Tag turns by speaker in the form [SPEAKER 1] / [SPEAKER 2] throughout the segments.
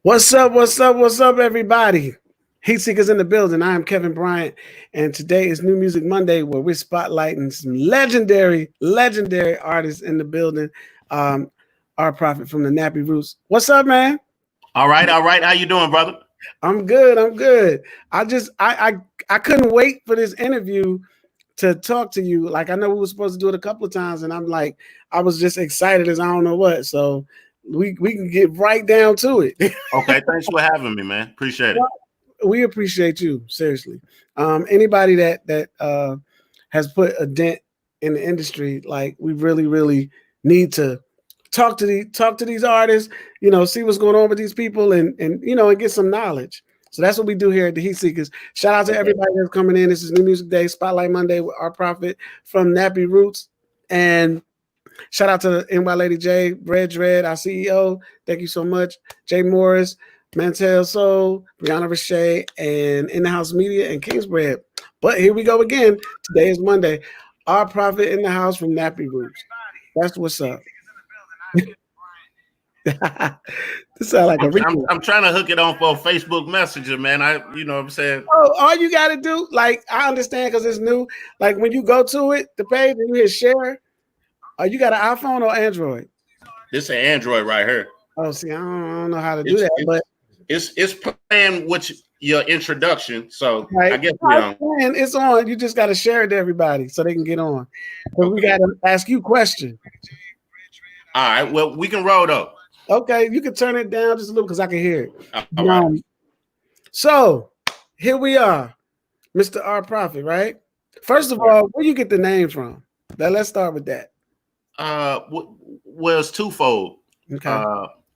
[SPEAKER 1] What's up? What's up? What's up, everybody? Heat Seekers in the building. I am Kevin Bryant, and today is New Music Monday, where we're spotlighting some legendary artists in the building. Our prophet from the Nappy Roots. What's up, man?
[SPEAKER 2] All right, all right. How you doing, brother?
[SPEAKER 1] I'm good. I'm good. I couldn't wait for this interview to talk to you. Like I know we were supposed to do it a couple of times, and I'm like, I was just excited as I don't know what. So we can get right down to it.
[SPEAKER 2] Okay, thanks for having me, man. Appreciate it.
[SPEAKER 1] We appreciate you, seriously. Anybody that has put a dent in the industry, like we really need to talk to these artists, see what's going on with these people, and get some knowledge. So that's what we do here at the Heat Seekers. Shout out to everybody that's coming in. This is New Music Day, Spotlight Monday with our prophet from Nappy Roots, and shout out to NY Lady J, Red Dread, our CEO. Thank you so much, Jay Morris, Mantel Soul, Brianna Richey, and In the House Media and Kingsbread. But here we go again. Today is Monday. Our prophet in the house from Nappy Roots. That's what's up. This sounds like
[SPEAKER 2] I'm trying to hook it on for a Facebook Messenger, man. You know what I'm saying?
[SPEAKER 1] Oh, all you got to do, like, I understand because it's new. Like, when you go to it, the page, and you hit share, you got an iPhone or Android?
[SPEAKER 2] This is an Android right here.
[SPEAKER 1] Oh, see, I don't know how to do that, but
[SPEAKER 2] it's playing with your introduction, so
[SPEAKER 1] right.
[SPEAKER 2] I guess
[SPEAKER 1] it's on. You just got to share it to everybody so they can get on. But we got to ask you questions.
[SPEAKER 2] All right, well, we can roll though.
[SPEAKER 1] Okay, you can turn it down just a little because I can hear it.
[SPEAKER 2] All right.
[SPEAKER 1] So here we are, Mr. R. Prophet, right? First of all, where you get the name from? Let's start with that.
[SPEAKER 2] Well, it's twofold.
[SPEAKER 1] Okay.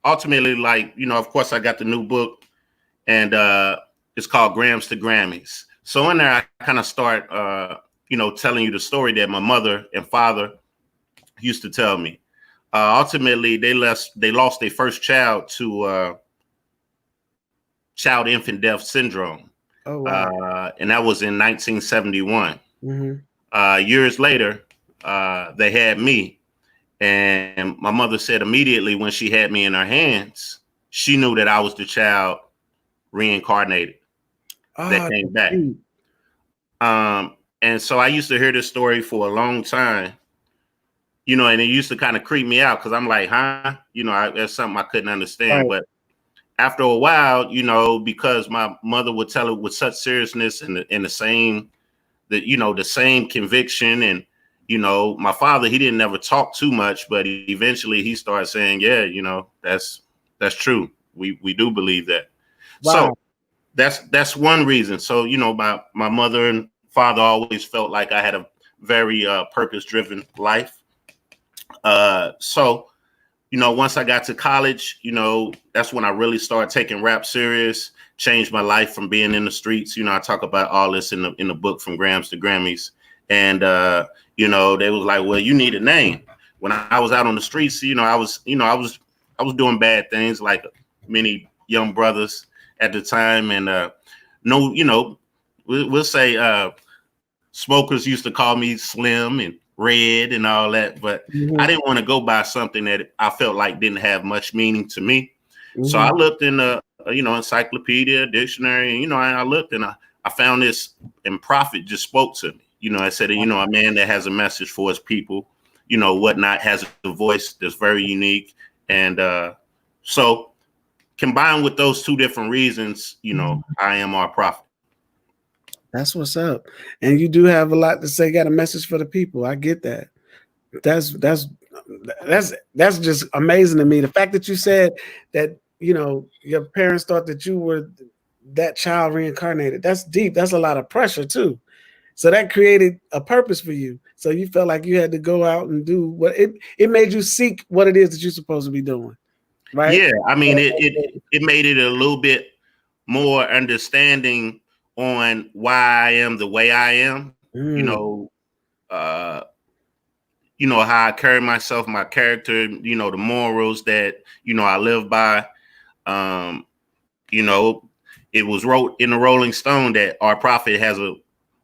[SPEAKER 2] Ultimately, like, of course, I got the new book, and it's called Grams to Grammys. So in there, I kind of start, telling you the story that my mother and father used to tell me. Ultimately, they lost their first child to child infant death syndrome.
[SPEAKER 1] Oh, wow.
[SPEAKER 2] And that was in 1971.
[SPEAKER 1] Mm-hmm.
[SPEAKER 2] Years later, they had me. And my mother said immediately when she had me in her hands, she knew that I was the child reincarnated that came back. And so I used to hear this story for a long time, and it used to kind of creep me out because I'm like, huh? That's something I couldn't understand. Right. But after a while, because my mother would tell it with such seriousness and the same conviction, and my father, he didn't ever talk too much, but eventually he started saying, yeah, that's true. We do believe that. Wow. So that's one reason. So, my mother and father always felt like I had a very purpose-driven life. So, once I got to college, that's when I really started taking rap serious, changed my life from being in the streets. I talk about all this in the book From Grams to Grammys. And, they was like, well, you need a name. When I was out on the streets, I was doing bad things like many young brothers at the time. And, we'll say smokers used to call me Slim and Red and all that. But I didn't want to go by something that I felt like didn't have much meaning to me. So I looked in the, encyclopedia, dictionary, and, I looked and I found this, and Prophet just spoke to me. I said, a man that has a message for his people, whatnot, has a voice that's very unique. And so combined with those two different reasons, I am our prophet.
[SPEAKER 1] That's what's up. And you do have a lot to say, got a message for the people. I get that. That's just amazing to me. The fact that you said that, your parents thought that you were that child reincarnated. That's deep. That's a lot of pressure too. So that created a purpose for you. So you felt like you had to go out and do what it made you seek what it is that you're supposed to be doing. Right?
[SPEAKER 2] Yeah. I mean, it made it a little bit more understanding on why I am the way I am. How I carry myself, my character, the morals that, I live by. It was wrote in the Rolling Stone that our prophet has a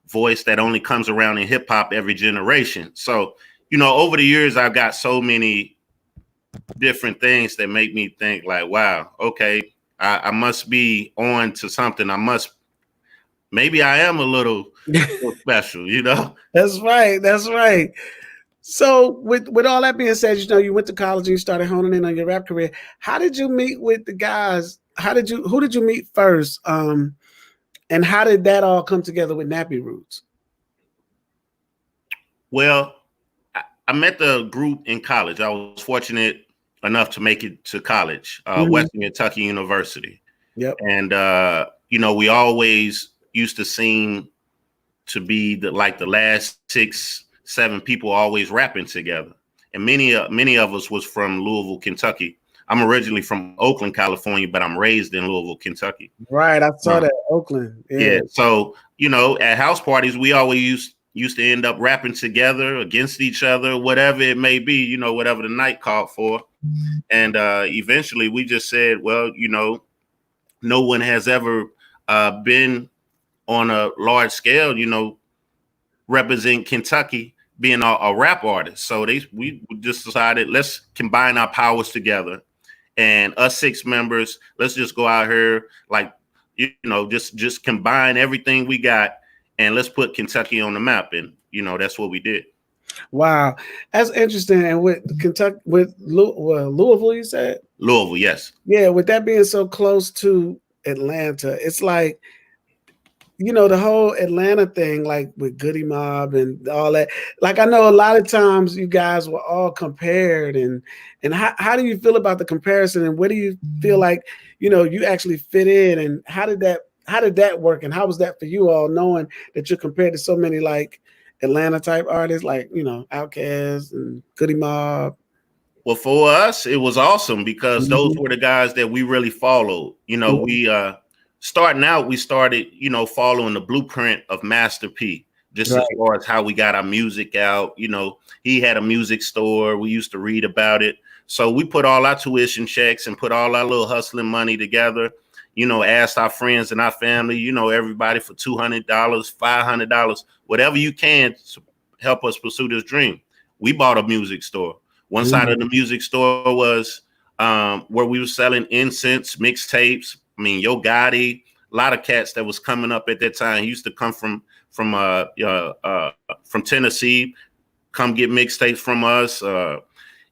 [SPEAKER 2] voice that only comes around in hip hop every generation. So, over the years, I've got so many different things that make me think like, wow, okay, I must be on to something. Maybe I am a little special, you know?
[SPEAKER 1] That's right. That's right. So with all that being said, you went to college and you started honing in on your rap career. How did you meet with the guys? Who did you meet first? And how did that all come together with Nappy Roots?
[SPEAKER 2] Well, I met the group in college. I was fortunate enough to make it to college, Western Kentucky University.
[SPEAKER 1] Yep.
[SPEAKER 2] And we always used to seem to be the last 6-7 people always rapping together. And many of us was from Louisville, Kentucky. I'm originally from Oakland, California, but I'm raised in Louisville, Kentucky.
[SPEAKER 1] Right. I saw that, Oakland.
[SPEAKER 2] Yeah. So, at house parties, we always used to end up rapping together against each other, whatever it may be, whatever the night called for. And eventually we just said, well, no one has ever been on a large scale, represent Kentucky being a rap artist. So we just decided, let's combine our powers together, and us 6 members, let's just go out here, just combine everything we got, and let's put Kentucky on the map. And that's what we did.
[SPEAKER 1] Wow, that's interesting. And with Kentucky, with Louisville, you said?
[SPEAKER 2] Louisville, yes.
[SPEAKER 1] Yeah, with that being so close to Atlanta, it's like, the whole Atlanta thing, like with Goody Mob and all that. Like, I know a lot of times you guys were all compared, and how do you feel about the comparison, and where do you feel like, you actually fit in, and how did that work, and how was that for you all, knowing that you're compared to so many like Atlanta type artists, like, Outkast and Goody Mob?
[SPEAKER 2] Well, for us, it was awesome because those were the guys that we really followed. We starting out, we started, following the blueprint of Master P, just as far as how we got our music out. He had a music store. We used to read about it. So we put all our tuition checks and put all our little hustling money together, asked our friends and our family, everybody for $200, $500, whatever you can to help us pursue this dream. We bought a music store. One side of the music store was where we were selling incense, mixtapes. I mean, Yo Gotti, a lot of cats that was coming up at that time. He used to come from Tennessee, come get mixtapes from us,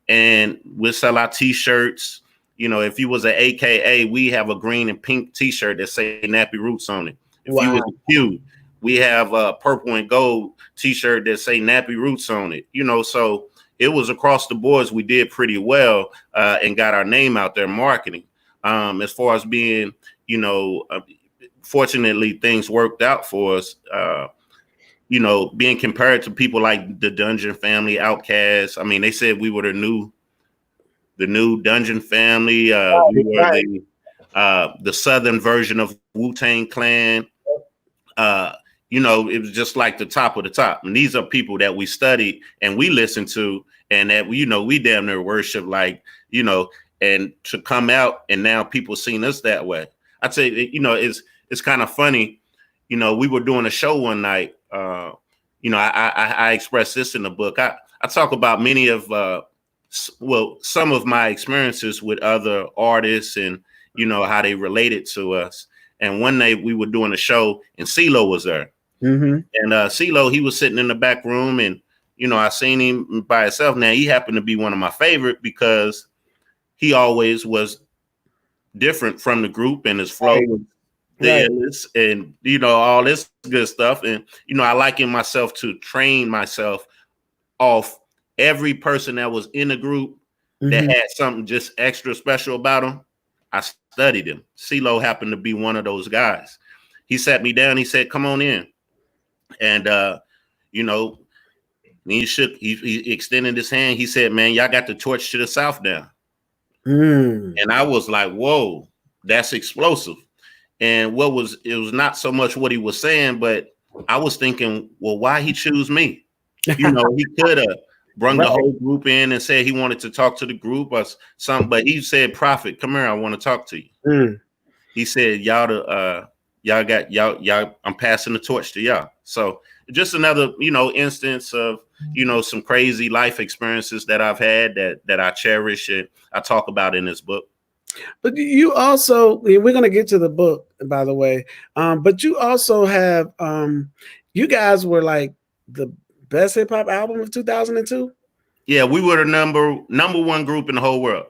[SPEAKER 2] and we'll sell our T-shirts. If you was an AKA, we have a green and pink T-shirt that say Nappy Roots on it. If you was a Q, we have a purple and gold T-shirt that say Nappy Roots on it. So it was across the boards. We did pretty well and got our name out there marketing. As far as being, fortunately things worked out for us, being compared to people like the Dungeon Family, Outkast. I mean, they said we were the new Dungeon Family. We were the Southern version of Wu-Tang Clan. It was just like the top of the top. And these are people that we studied and we listened to, and that we damn near worship, and to come out and now people seeing us that way. I'd say, it's kind of funny. We were doing a show one night. I expressed this in the book. I talk about many of, some of my experiences with other artists and, how they related to us. And one night we were doing a show and CeeLo was there. And CeeLo, he was sitting in the back room, and, I seen him by himself. Now, he happened to be one of my favorite because he always was different from the group, and his flow was fearless, and all this good stuff. And I liken myself to train myself off every person that was in the group that had something just extra special about them. I studied him. CeeLo happened to be one of those guys. He sat me down. He said, "Come on in," and he extended his hand. He said, "Man, y'all got the torch to the South now." And I was like, whoa, that's explosive. And it was not so much what he was saying, but I was thinking, well, why he choose me? He could have brung the whole group in and said he wanted to talk to the group or something, but he said, "Prophet, come here, I want to talk to you." He said, y'all, I'm passing the torch to y'all. So just another, instance of, some crazy life experiences that I've had that I cherish and I talk about in this book.
[SPEAKER 1] But you also, we're going to get to the book, by the way. But you also have, you guys were like the best hip hop album of 2002.
[SPEAKER 2] Yeah, we were the number one group in the whole world.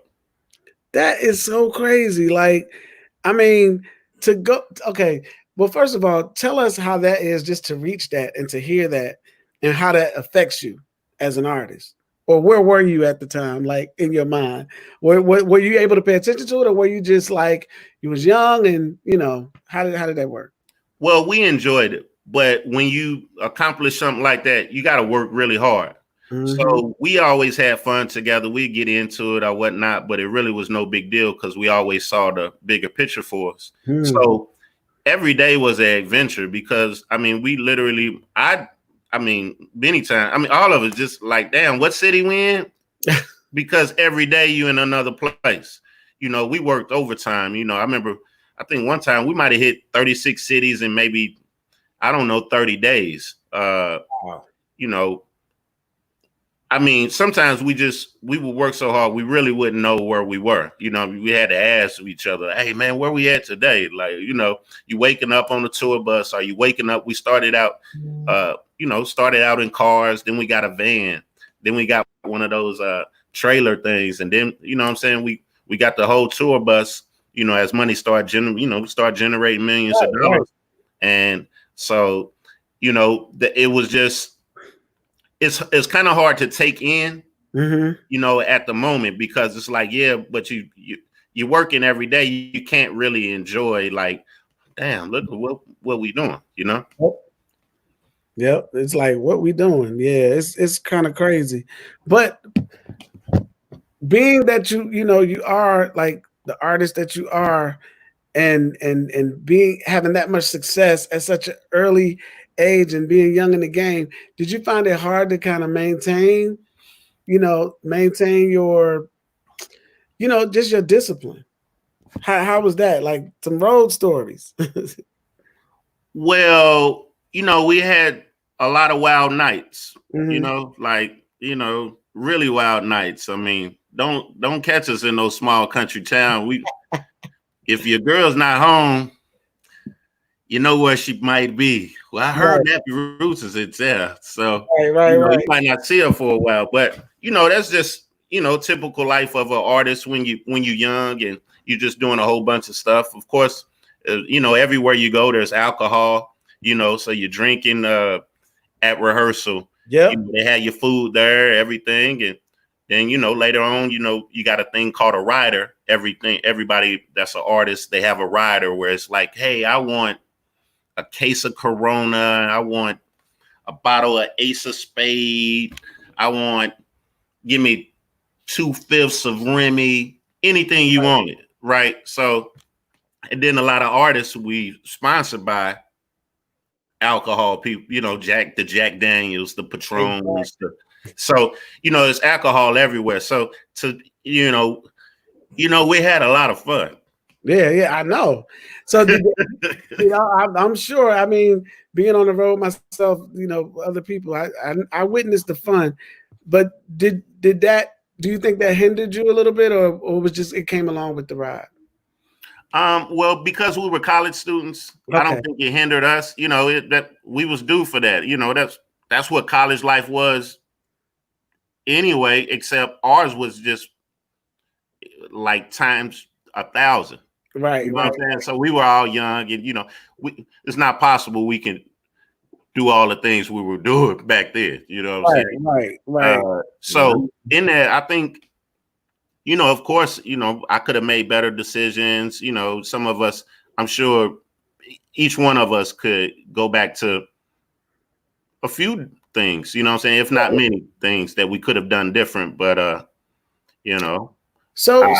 [SPEAKER 1] That is so crazy. Like, I mean, to go, okay. Well, first of all, tell us how that is just to reach that and to hear that and how that affects you as an artist. Or where were you at the time, like in your mind? Were you able to pay attention to it, or were you just like you was young and how did that work?
[SPEAKER 2] Well, we enjoyed it, but when you accomplish something like that, you got to work really hard.
[SPEAKER 1] Mm-hmm.
[SPEAKER 2] So we always had fun together. We'd get into it or whatnot, but it really was no big deal because we always saw the bigger picture for us. So every day was an adventure because I mean, we literally, I mean, many times, I mean, all of us just like, damn, what city we in? Because every day you in another place. We worked overtime. I remember, I think one time we might have hit 36 cities in maybe, I don't know, 30 days.
[SPEAKER 1] Wow.
[SPEAKER 2] I mean, sometimes we would work so hard, we really wouldn't know where we were. We had to ask each other, hey, man, where we at today? Like, you waking up on the tour bus, are you waking up? We started out, started out in cars. Then we got a van. Then we got one of those trailer things. And then, what I'm saying? We got the whole tour bus, as money start generating millions of dollars. Right. And so, it was just, it's kind of hard to take in, at the moment, because it's like, yeah, but you're working every day. You can't really enjoy, like, damn, look at what we doing,
[SPEAKER 1] Yep. It's like, what we doing? Yeah, it's kind of crazy. But being that you are like the artist that you are, and having that much success at such an early age and being young in the game, did you find it hard to kind of maintain your, just your discipline? How was that? Like some road stories?
[SPEAKER 2] Well, we had a lot of wild nights, really wild nights. I mean, don't catch us in those small country town. If your girl's not home, you know where she might be. Well, I heard Nappy Roots is there. So
[SPEAKER 1] right.
[SPEAKER 2] You might not see her for a while, but that's just, typical life of an artist when you're young and you're just doing a whole bunch of stuff. Of course, everywhere you go, there's alcohol, so you're drinking at rehearsal.
[SPEAKER 1] Yeah.
[SPEAKER 2] They had your food there, everything. And then, later on, you got a thing called a rider. Everybody that's an artist, they have a rider where it's like, hey, I want a case of Corona. I want a bottle of Ace of Spade. Give me 2/5 of Remy, anything you wanted, right? So, and then a lot of artists we sponsored by alcohol people, Jack Daniels, the Patrons. So, it's alcohol everywhere. So we had a lot of fun.
[SPEAKER 1] Yeah, I know. So, I'm sure. I mean, being on the road myself, other people, I witnessed the fun. But did that? Do you think that hindered you a little bit, or was just it came along with the ride?
[SPEAKER 2] Well, because we were college students, okay. I don't think it hindered us. That we was due for that. That's what college life was anyway. Except ours was just like times 1,000.
[SPEAKER 1] Right.
[SPEAKER 2] You know what I'm saying? So we were all young, and it's not possible we can do all the things we were doing back then. You know what I'm saying?
[SPEAKER 1] Right.
[SPEAKER 2] So in that, I think, of course, I could have made better decisions. Some of us, I'm sure each one of us could go back to a few things, what I'm saying? If not many things that we could have done different, but,
[SPEAKER 1] So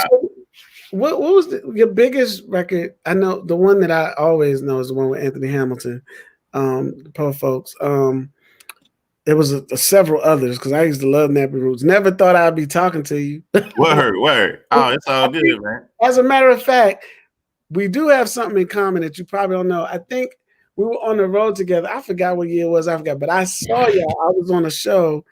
[SPEAKER 1] what was your biggest record? I know the one that I always know is the one with Anthony Hamilton, the Poor Folks. There was several others because I used to love Nappy Roots. Never thought I'd be talking to you.
[SPEAKER 2] Word. Oh, it's all good, man.
[SPEAKER 1] As a matter of fact, we do have something in common that you probably don't know. I think we were on the road together. I forgot what year it was. But I saw y'all. I was on a show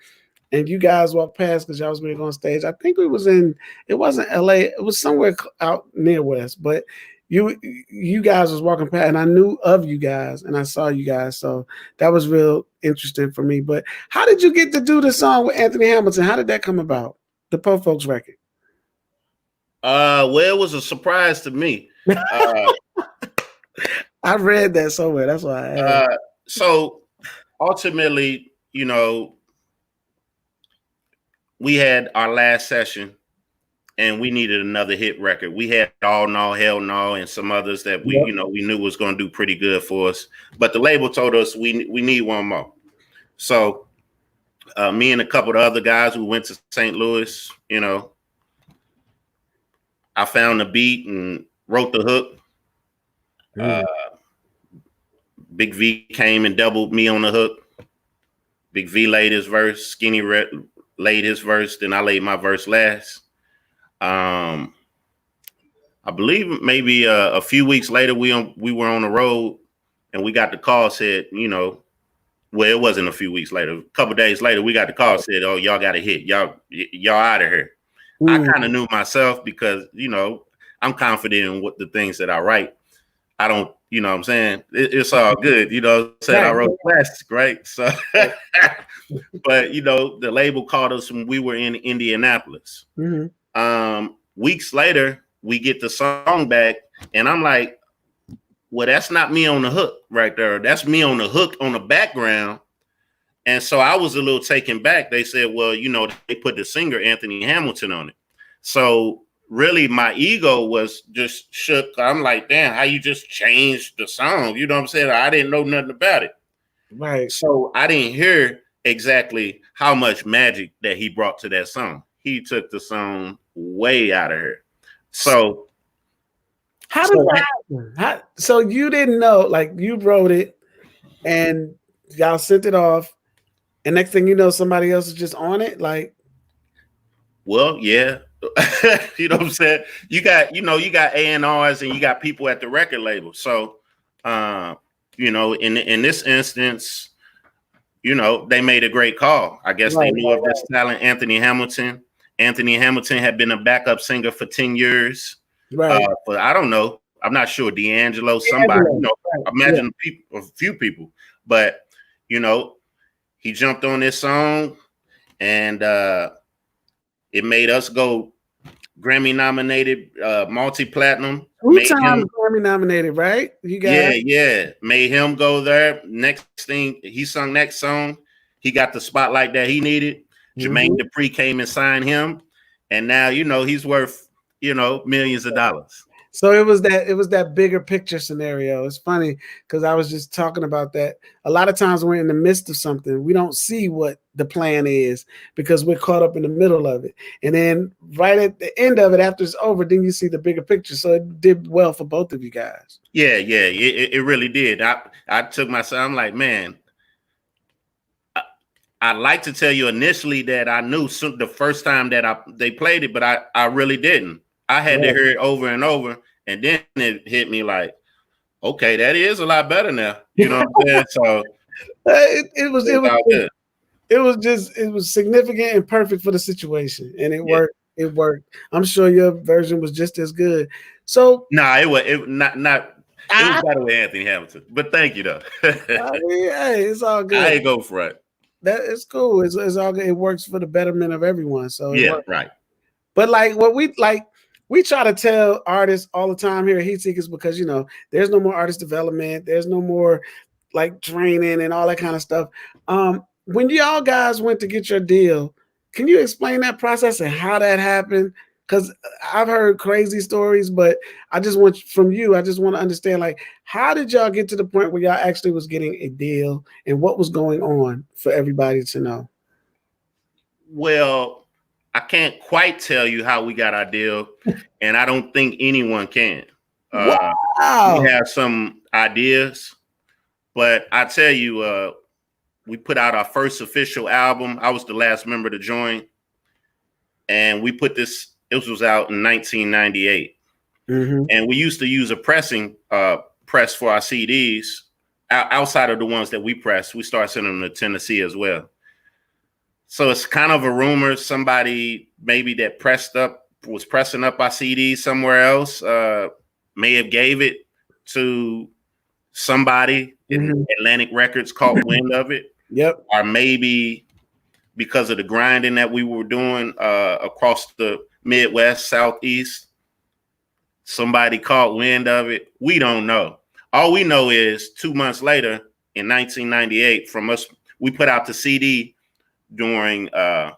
[SPEAKER 1] and you guys walked past because y'all was going on stage. I think it wasn't LA, it was somewhere out near West, but you guys was walking past, and I knew of you guys, and I saw you guys, so that was real interesting for me. But how did you get to do the song with Anthony Hamilton? How did that come about? The Po Folks record.
[SPEAKER 2] Well, it was a surprise to me.
[SPEAKER 1] I read that somewhere. That's why I asked.
[SPEAKER 2] So ultimately, you know, we had our last session and we needed another hit record. We had All No, Hell No, and some others that we knew was going to do pretty good for us. But the label told us we need one more. So me and a couple of other guys who went to St. Louis, you know, I found the beat and wrote the hook. Big V came and doubled me on the hook. Big V laid his verse. Skinny laid his verse. Then I laid my verse last. I believe maybe a few weeks later we were on the road and we got the call, said, you know, well, it wasn't a few weeks later. A couple days later, we got the call, said, oh, y'all got a hit. Y'all out of here. I kind of knew myself because, you know, I'm confident in what the things that I write. I don't, you know what I'm saying? It's all good. You know what I'm saying? I wrote classics, right? So, but, you know, the label called us when we were in Indianapolis. Weeks later, we get the song back and I'm like, well, that's not me on the hook right there. That's me on the hook on the background. And so I was a little taken back. They said, well, you know, they put the singer Anthony Hamilton on it. So really my ego was just shook. I'm like, damn, how you just changed the song? You know what I'm saying? I didn't know nothing about it.
[SPEAKER 1] Right.
[SPEAKER 2] So I didn't hear exactly how much magic that he brought to that song. He took the song way out of here. So
[SPEAKER 1] how did that happen? So you didn't know, like you wrote it and y'all sent it off, and next thing you know, somebody else is just on it. Like,
[SPEAKER 2] well, yeah. You know what I'm saying? You got A&Rs and you got people at the record label. So you know, in this instance, you know, they made a great call. I guess they knew of this talent, Anthony Hamilton. Anthony Hamilton had been a backup singer for 10 years.
[SPEAKER 1] Right.
[SPEAKER 2] But I don't know. I'm not sure. D'Angelo, somebody, you know, imagine a few people. But, you know, he jumped on this song and it made us go Grammy nominated, multi-platinum.
[SPEAKER 1] 2 times Grammy nominated, right? You got
[SPEAKER 2] made him go there. Next thing, he sung next song. He got the spotlight that he needed. Jermaine Dupri came and signed him, and now you know he's worth, you know, millions of dollars.
[SPEAKER 1] So it was that bigger picture scenario. It's funny because I was just talking about that. A lot of times we're in the midst of something, we don't see what the plan is because we're caught up in the middle of it. And then right at the end of it, after it's over, then you see the bigger picture. So it did well for both of you guys.
[SPEAKER 2] Yeah, it really did. I took myself. I'm like, man, I'd like to tell you initially that I knew the first time that they played it, but I really didn't. I had to hear it over and over, and then it hit me like, okay, that is a lot better now. You know what I'm saying? So
[SPEAKER 1] it was significant and perfect for the situation, and it worked. It worked. I'm sure your version was just as good. So
[SPEAKER 2] it was better with Anthony Hamilton. But thank you though.
[SPEAKER 1] I mean, hey, it's all good.
[SPEAKER 2] I ain't go for it.
[SPEAKER 1] That is cool. It's all good. It works for the betterment of everyone. So
[SPEAKER 2] right.
[SPEAKER 1] But like what we try to tell artists all the time here at hEATSEEKERs, because you know there's no more artist development, there's no more like training and all that kind of stuff. When y'all guys went to get your deal, can you explain that process and how that happened? Because I've heard crazy stories, but I just want to understand, like, how did y'all get to the point where y'all actually was getting a deal and what was going on for everybody to know?
[SPEAKER 2] Well, I can't quite tell you how we got our deal, and I don't think anyone can.
[SPEAKER 1] Wow.
[SPEAKER 2] We have some ideas, but I tell you, we put out our first official album. I was the last member to join, and we put this. It was out in 1998, and we used to use a press for our CDs outside of the ones that we pressed. We started sending them to Tennessee as well. So it's kind of a rumor somebody maybe that was pressing up our CD somewhere else may have gave it to somebody in Atlantic Records caught wind of it.
[SPEAKER 1] Yep.
[SPEAKER 2] Or maybe because of the grinding that we were doing across the Midwest, Southeast, somebody caught wind of it. We don't know. All we know is 2 months later in 1998 from us, we put out the CD during the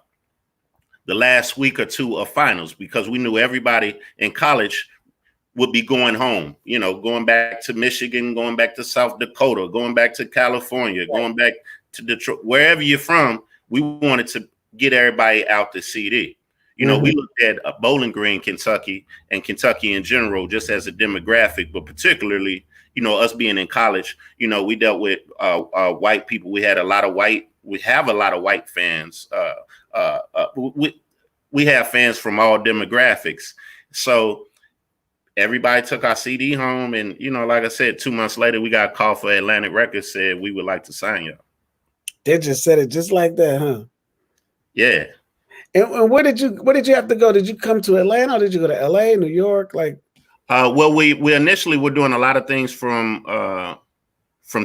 [SPEAKER 2] last week or two of finals because we knew everybody in college would be going home, going back to Michigan, going back to South Dakota, going back to California, going back to Detroit, wherever you're from. We wanted to get everybody out the CD. We looked at Bowling Green, Kentucky, and Kentucky in general, just as a demographic, but particularly, us being in college, we dealt with white people. We have a lot of white fans. We have fans from all demographics. So everybody took our CD home. And, like I said, 2 months later, we got a call for Atlantic Records, said we would like to sign you.
[SPEAKER 1] They just said it just like that, huh?
[SPEAKER 2] Yeah.
[SPEAKER 1] And where did you have to go? Did you come to Atlanta or did you go to LA, New York?
[SPEAKER 2] Well, we initially were doing a lot of things from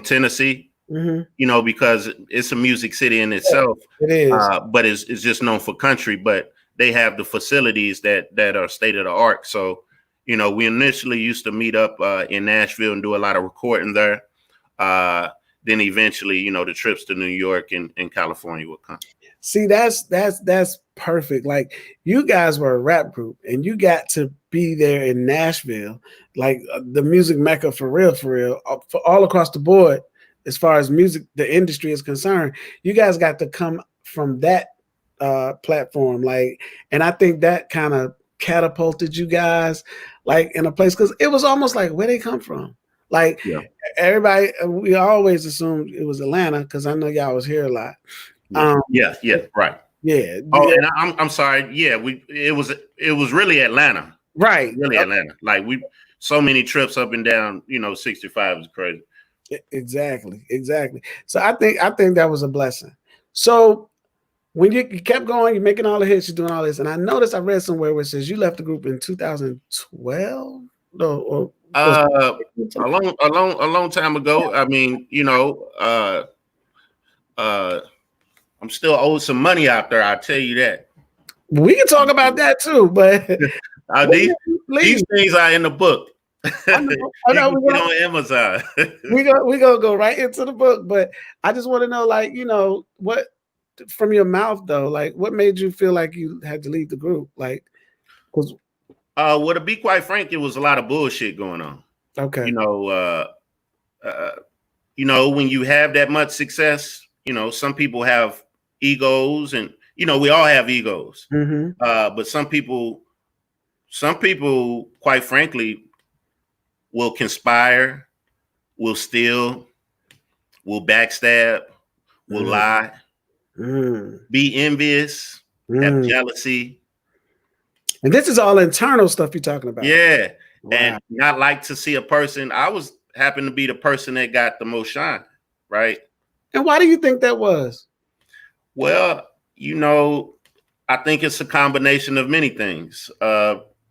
[SPEAKER 2] Tennessee, because it's a music city in itself.
[SPEAKER 1] Yeah, it is.
[SPEAKER 2] But it's just known for country, but they have the facilities that are state of the art. So, we initially used to meet up in Nashville and do a lot of recording there. Then eventually, the trips to New York and California would come.
[SPEAKER 1] See, that's perfect. Like, you guys were a rap group and you got to be there in Nashville, like the music mecca for real, for all across the board. As far as music, the industry is concerned, you guys got to come from that platform. And I think that kind of catapulted you guys in a place, because it was almost like where they come from. Everybody, we always assumed it was Atlanta because I know y'all was here a lot.
[SPEAKER 2] Right.
[SPEAKER 1] Yeah.
[SPEAKER 2] Oh, and I'm sorry. Yeah, it was really Atlanta.
[SPEAKER 1] Right.
[SPEAKER 2] Really Atlanta. So many trips up and down, 65 is crazy.
[SPEAKER 1] Exactly. So I think that was a blessing. So when you kept going, you're making all the hits, you're doing all this, and I noticed I read somewhere where it says you left the group in 2012. No,
[SPEAKER 2] a long time ago. I mean, I'm still owed some money out there. I'll tell you that.
[SPEAKER 1] We can talk about that too, but
[SPEAKER 2] these things are in the book.
[SPEAKER 1] I know
[SPEAKER 2] you can get on Amazon.
[SPEAKER 1] we gonna go right into the book, but I just want to know, what from your mouth though, what made you feel like you had to leave the group, because.
[SPEAKER 2] Well, to be quite frank, it was a lot of bullshit going on.
[SPEAKER 1] Okay.
[SPEAKER 2] When you have that much success, some people have egos, and we all have egos. But some people, quite frankly, will conspire, will steal, will backstab, will lie, be envious, have jealousy.
[SPEAKER 1] And this is all internal stuff you're talking about.
[SPEAKER 2] Yeah. Wow. And not like to see a person. I happened to be the person that got the most shine, right?
[SPEAKER 1] And why do you think that was?
[SPEAKER 2] Well, I think it's a combination of many things.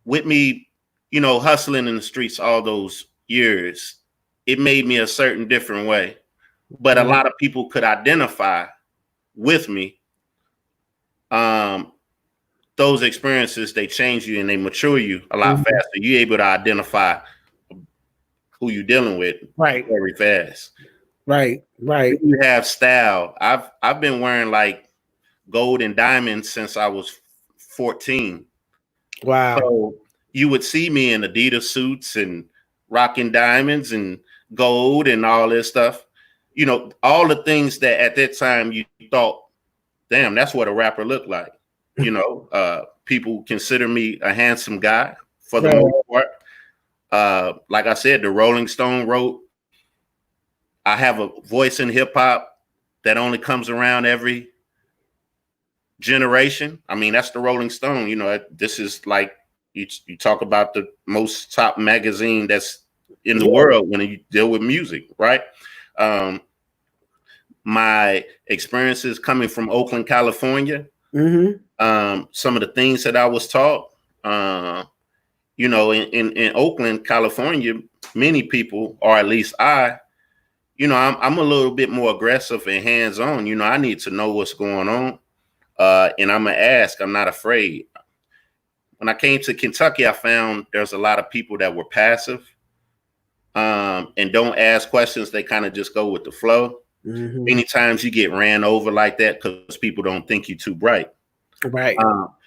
[SPEAKER 2] With me, hustling in the streets all those years, it made me a certain different way. But a lot of people could identify with me. Those experiences, they change you and they mature you a lot faster. You're able to identify who you're dealing with very fast.
[SPEAKER 1] Right.
[SPEAKER 2] You have style. I've been wearing gold and diamonds since I was 14.
[SPEAKER 1] Wow.
[SPEAKER 2] So you would see me in Adidas suits and rocking diamonds and gold and all this stuff. All the things that at that time you thought, damn, that's what a rapper looked like. People consider me a handsome guy for the most part. Like I said, the Rolling Stone wrote, I have a voice in hip hop that only comes around every generation. I mean, that's the Rolling Stone. This is you talk about the most top magazine that's in the world when you deal with music, right? my experiences coming from Oakland, California, some of the things that I was taught, you know, in Oakland, California, many people, or at least I, you know, I'm a little bit more aggressive and hands-on. You know, I need to know what's going on. And I'm gonna ask, I'm not afraid. When I came to Kentucky, I found there's a lot of people that were passive and don't ask questions. They kind of just go with the flow. Many times you get ran over like that because people don't think you're too bright.
[SPEAKER 1] Right.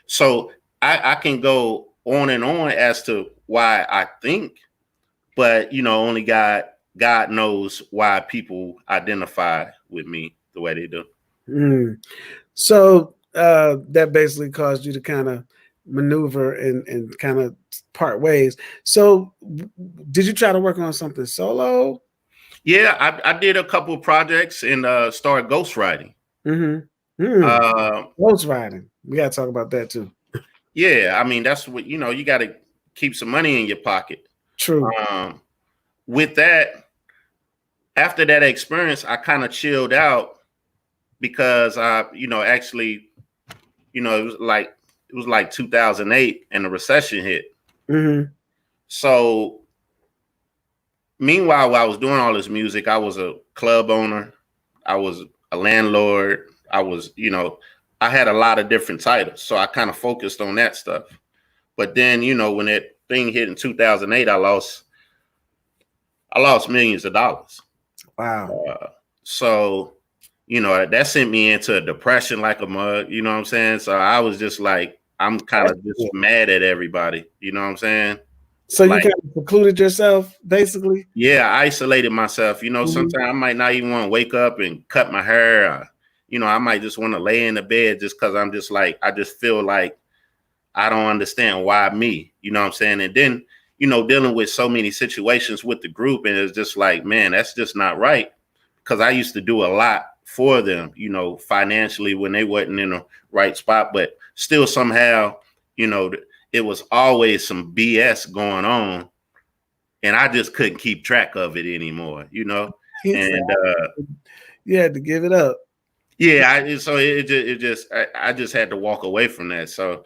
[SPEAKER 2] So I can go on and on as to why I think, but you know, only God knows why people identify with me the way they do.
[SPEAKER 1] So that basically caused you to kind of maneuver and kind of part ways. So did you try to work on something solo?
[SPEAKER 2] Yeah, I did a couple of projects and started ghostwriting.
[SPEAKER 1] Ghostwriting. We got to talk about that too.
[SPEAKER 2] Yeah, I mean, that's what, you know, you got to keep some money in your pocket.
[SPEAKER 1] True.
[SPEAKER 2] With that, after that experience, I kind of chilled out because you know, actually, you know, it was like 2008 and the recession hit. So meanwhile, while I was doing all this music, I was a club owner. I was a landlord. I was, you know, I had a lot of different titles. So I kind of focused on that stuff. But then, you know, when that thing hit in 2008, I lost millions of dollars.
[SPEAKER 1] Wow.
[SPEAKER 2] So, you know, that sent me into a depression like a mug, you know what I'm saying? So I was just like, I'm kind of just mad at everybody, you know what I'm saying?
[SPEAKER 1] So you kind of secluded yourself, basically?
[SPEAKER 2] Yeah, I isolated myself. You know, sometimes I might not even want to wake up and cut my hair. You know, I might just want to lay in the bed just because I'm just like, I just feel like I don't understand why me, you know what I'm saying? And then, you know, dealing with so many situations with the group, and it's just like, man, that's just not right. Because I used to do a lot for them, you know, financially when they wasn't in the right spot, but still somehow, you know, it was always some BS going on. And I just couldn't keep track of it anymore, you know? And
[SPEAKER 1] you had to give it up.
[SPEAKER 2] Yeah, I just had to walk away from that. So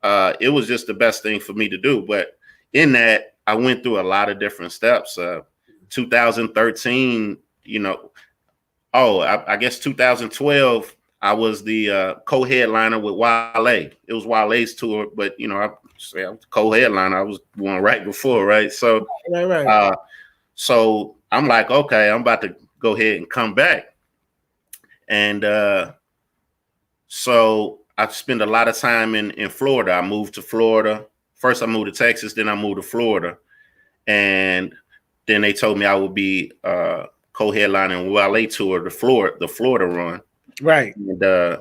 [SPEAKER 2] it was just the best thing for me to do. But in that, I went through a lot of different steps. 2013, you know, I guess 2012, I was the co-headliner with Wale. It was Wale's tour, but you know, I was co-headliner. I was one right before, right? So,
[SPEAKER 1] right.
[SPEAKER 2] So I'm like, okay, I'm about to go ahead and come back, and so I spent a lot of time in Florida. I moved to Florida. First, I moved to Texas, then I moved to Florida, and then they told me I would be co-headlining Wale tour, the Florida run.
[SPEAKER 1] Right.
[SPEAKER 2] And I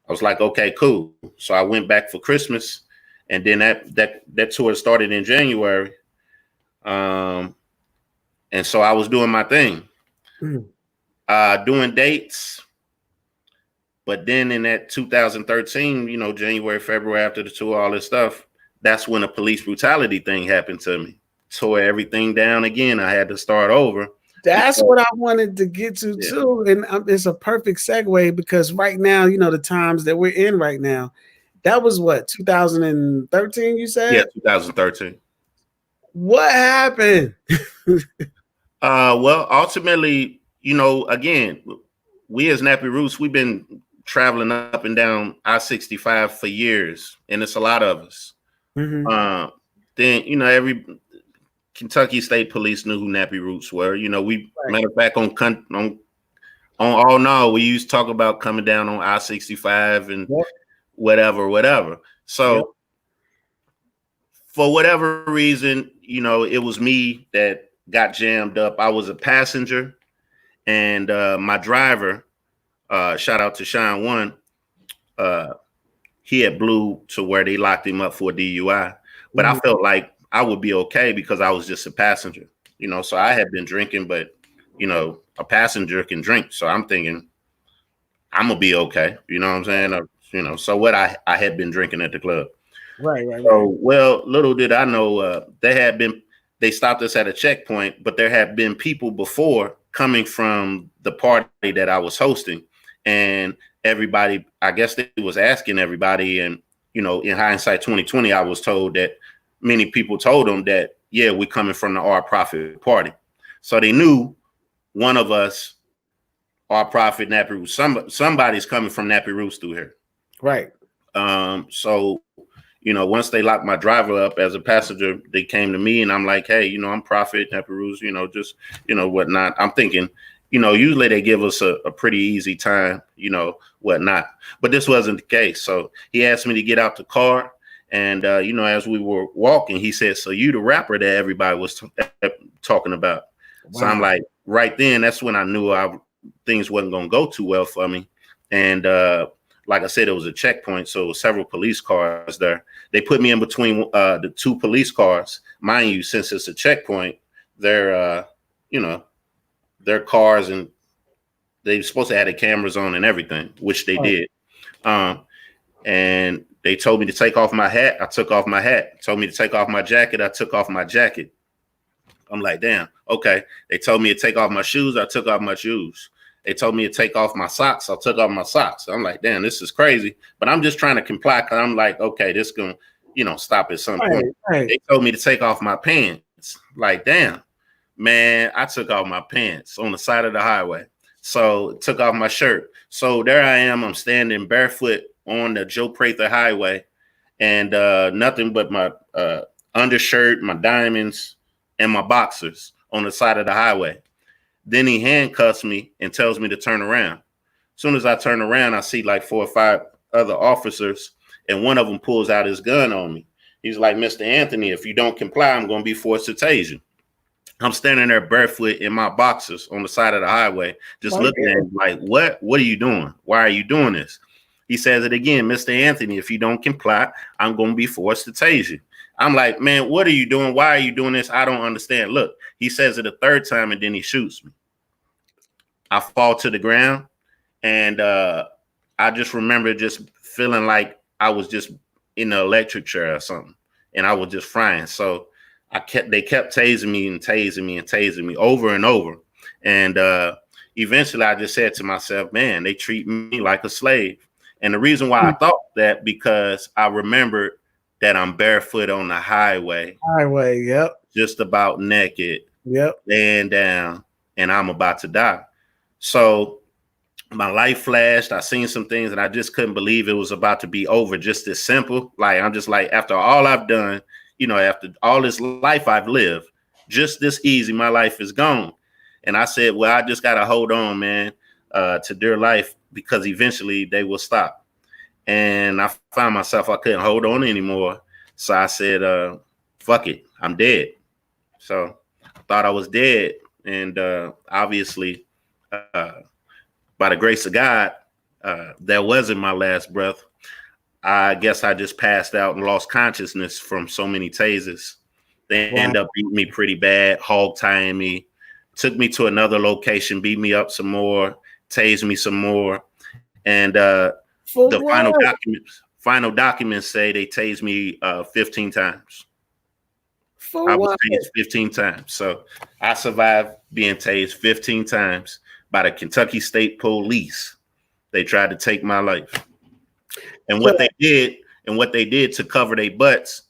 [SPEAKER 2] was like, okay, cool. So I went back for Christmas, and then that tour started in January. And so I was doing my thing, doing dates. But then in that 2013, you know, January, February, after the tour, all this stuff, that's when a police brutality thing happened to me. Tore everything down again. I had to start over.
[SPEAKER 1] That's what I wanted to get to too. And it's a perfect segue because right now, you know, the times that we're in right now, that was what, 2013, you said?
[SPEAKER 2] Yeah, 2013.
[SPEAKER 1] What happened?
[SPEAKER 2] Well, ultimately, you know, again, we as Nappy Roots, we've been traveling up and down I-65 for years, and it's a lot of us. Then, you know, every Kentucky State Police knew who Nappy Roots were. You know, matter of fact, on All No, we used to talk about coming down on I-65 and whatever. So for whatever reason, you know, it was me that got jammed up. I was a passenger, and my driver, shout out to Sean One, he had blew to where they locked him up for a DUI. But I felt like I would be okay because I was just a passenger, you know. So I had been drinking, but you know, a passenger can drink. So I'm thinking I'm gonna be okay. You know what I'm saying? You know, so what I had been drinking at the club.
[SPEAKER 1] Right.
[SPEAKER 2] So, well, little did I know they stopped us at a checkpoint, but there had been people before coming from the party that I was hosting, and everybody, I guess they was asking everybody, and in hindsight 2020, I was told that many people told them that, yeah, we're coming from the Our Profit party. So they knew one of us, Our Profit, Nappy Roots, somebody's coming from Nappy Roots through here.
[SPEAKER 1] Right.
[SPEAKER 2] So, once they locked my driver up as a passenger, they came to me and I'm like, hey, I'm Prophet, Nappy Roots, just, whatnot. I'm thinking, usually they give us a pretty easy time, whatnot. But this wasn't the case. So he asked me to get out the car. And, as we were walking, he said, so you the rapper that everybody was talking about. Wow. So I'm like, right then, that's when I knew things wasn't going to go too well for me. And like I said, it was a checkpoint. So several police cars there. They put me in between the two police cars. Mind you, since it's a checkpoint, they're cars, and they're supposed to have the cameras on and everything, which they did. And they told me to take off my hat. I took off my hat. Told me to take off my jacket. I took off my jacket. I'm like, damn, okay. They told me to take off my shoes. I took off my shoes. They told me to take off my socks. I took off my socks. I'm like, damn, this is crazy. But I'm just trying to comply because I'm like, okay, this is going to, stop at some point. Right. They told me to take off my pants. Like, damn, man, I took off my pants on the side of the highway. So took off my shirt. So there I am. I'm standing barefoot on the Joe Prather Highway, and nothing but my undershirt, my diamonds, and my boxers on the side of the highway. Then he handcuffs me and tells me to turn around. As soon as I turn around, I see like 4 or 5 other officers, and one of them pulls out his gun on me. He's like, Mr. Anthony, if you don't comply, I'm going to be forced to tase you. I'm standing there barefoot in my boxers on the side of the highway, just looking at him like, what? What are you doing? Why are you doing this? He says it again, Mr. Anthony, if you don't comply, I'm going to be forced to tase you. I'm like, man, what are you doing? Why are you doing this? I don't understand. Look, he says it a third time, and then he shoots me. I fall to the ground, and I just remember just feeling like I was just in the electric chair or something, and I was just frying. So they kept tasing me and tasing me and tasing me over and over. And eventually I just said to myself, man, they treat me like a slave. And the reason why I thought that, because I remembered that I'm barefoot on the highway.
[SPEAKER 1] Yep.
[SPEAKER 2] Just about naked.
[SPEAKER 1] Yep.
[SPEAKER 2] Laying down, and I'm about to die. So my life flashed. I seen some things, and I just couldn't believe it was about to be over. Just this simple. Like, I'm just like, after all I've done, after all this life I've lived, just this easy, my life is gone. And I said, well, I just got to hold on, man, to dear life, because eventually they will stop. And I found myself, I couldn't hold on anymore. So I said, fuck it, I'm dead. So I thought I was dead. And obviously, by the grace of God, that wasn't my last breath. I guess I just passed out and lost consciousness from so many tasers. They end up beating me pretty bad, hog tying me, took me to another location, beat me up some more, tased me some more. And the final documents say they tased me 15 times. I was tased 15 times. So I survived being tased 15 times by the Kentucky State Police. They tried to take my life. And what they did to cover their butts,